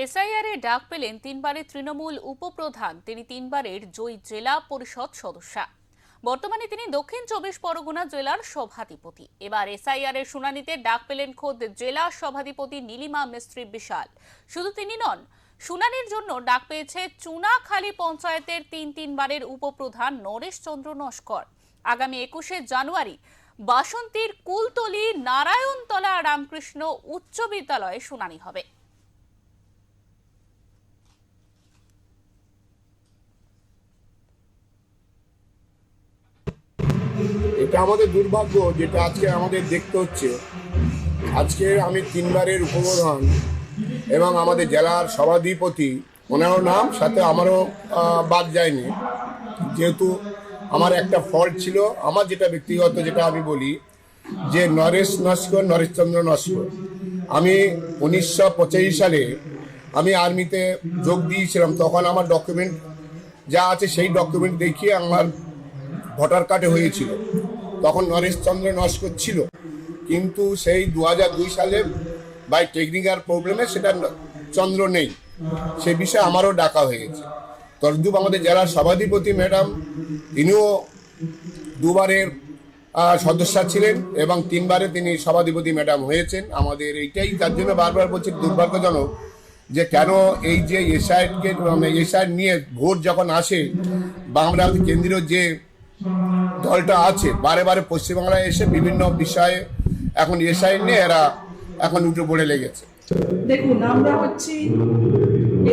SIR এ ডাক পেলেন তিনবারের তৃণমূল উপপ্রধান। তিনি তিনবারের জয়ী জেলা পরিষদ সদস্যা। বর্তমানে তিনি দক্ষিণ 24 পরগনা জেলার সভাধিপতি। এবার এসআইআর এর শুনানিতে ডাক পেলেন খোদ জেলা সভাধিপতি নীলিমা মিস্ত্রি বিশাল। শুধু তিনি নন, শুনানির জন্য ডাক পেয়েছে চুনাখালী পঞ্চায়েতের তিনবারের উপপ্রধান নরেশ চন্দ্র নস্কর। আগামী 21শে জানুয়ারি বাসন্তীর কুলতলি নারায়ণতলা রামকৃষ্ণ উচ্চ বিদ্যালয়ে শুনানি হবে। এটা আমাদের দুর্ভাগ্য, যেটা আজকে আমাদের দেখতে হচ্ছে। আজকে আমি তিনবারের উপপ্রধান এবং আমাদের জেলার সভাধিপতি, ওনারও নাম সাথে আমারও বাদ যায়নি। যেহেতু আমার একটা ফল্ট ছিল, আমার যেটা ব্যক্তিগত যেটা আমি বলি যে নরেশচন্দ্র নস্কর, আমি 1985 সালে আমি আর্মিতে যোগ দিয়েছিলাম। তখন আমার ডকুমেন্ট যা আছে সেই ডকুমেন্ট দেখিয়ে আমার ভোটার কার্ডে হয়েছিল। তখন নরেশচন্দ্র নস্কর ছিল, কিন্তু সেই 2002 সালে বাই টেকনিক্যাল প্রবলেমে সেটা চন্দ্র নেই। সে বিষয়ে আমারও ডাকা হয়ে গেছে। তদ্রূপ আমাদের জেলার সভাধিপতি ম্যাডাম, তিনিও দুবারের সদস্য ছিলেন এবং তিনবারে তিনি সভাধিপতি ম্যাডাম হয়েছেন। আমাদের এইটাই তার জন্য বারবার বলছি দুর্ভাগ্যজনক যে কেন এই যে এসআইআর নিয়ে ভোট যখন আসে, বাংলা কেন্দ্রীয় যে দলটা আছে বারে বারে পশ্চিমবাংলায় এসে বিভিন্ন বিষয়ে এখন এসআইআর নিয়ে এরা এখন উঠে পড়ে লেগেছে। দেখুন, আমরা হচ্ছি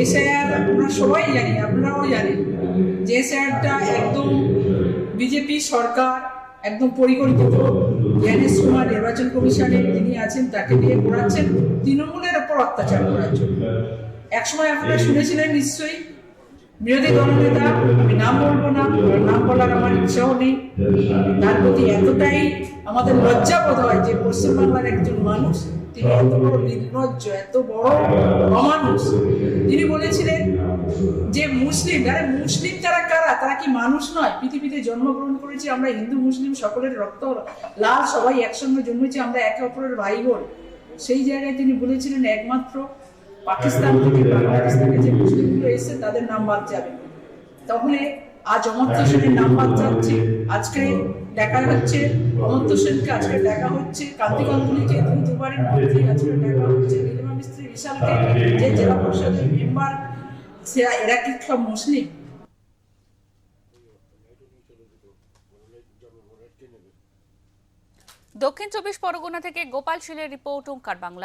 এসআইআর, আমরা সবাই জানি, আপনারাও জানেন যে এসআইআরটা একদম বিজেপি সরকার একদম পরিকল্পিত। জ্ঞানেশ কুমার নির্বাচন কমিশনে যিনি আছেন তাকে দিয়ে করাচ্ছেন তৃণমূলের ওপর অত্যাচার করার জন্য। একসময় আপনারা শুনেছিলেন নিশ্চয়ই বিরোধী দলনেতা, আমি নাম বলবো না, নাম বলার আমার ইচ্ছাও নেই, তার প্রতি এতটাই আমাদের লজ্জা বোধ হয় যে পশ্চিমবাংলার একজন মানুষ, তিনি এত বড় নির্লজ্জ, এত বড় অমানুষ। তিনি বলেছিলেন যে মুসলিম যারা কারা, তারা কি মানুষ নয়? পৃথিবীতে জন্মগ্রহণ করেছি আমরা, হিন্দু মুসলিম সকলের রক্ত লাল, সবাই একসঙ্গে জন্মেছি, আমরা একে অপরের ভাই বোন। সেই জায়গায় তিনি বলেছিলেন একমাত্র পাকিস্তান থেকে বাংলাদেশে যে মুসলিমগুলো এসে তাদের নাম বাদ যাবে। তাহলে আজ অমর্ত্য সেনের নাম বাদ যাচ্ছে। আজকে দেখা হচ্ছে অমর্ত্য সেনকে, আজকে দেখা হচ্ছে কান্তি গাঙ্গুলিকে, দুবারের মন্ত্রী, আজকে দেখা হচ্ছে নীলিমা মিস্ত্রি বিশালকে, যে জেলা পরিষদের মেম্বার, এরা কি সব মুসলিম? দক্ষিণ 24 পরগনা থেকে গোপাল শীলের রিপোর্ট, ওঙ্কার বাংলা।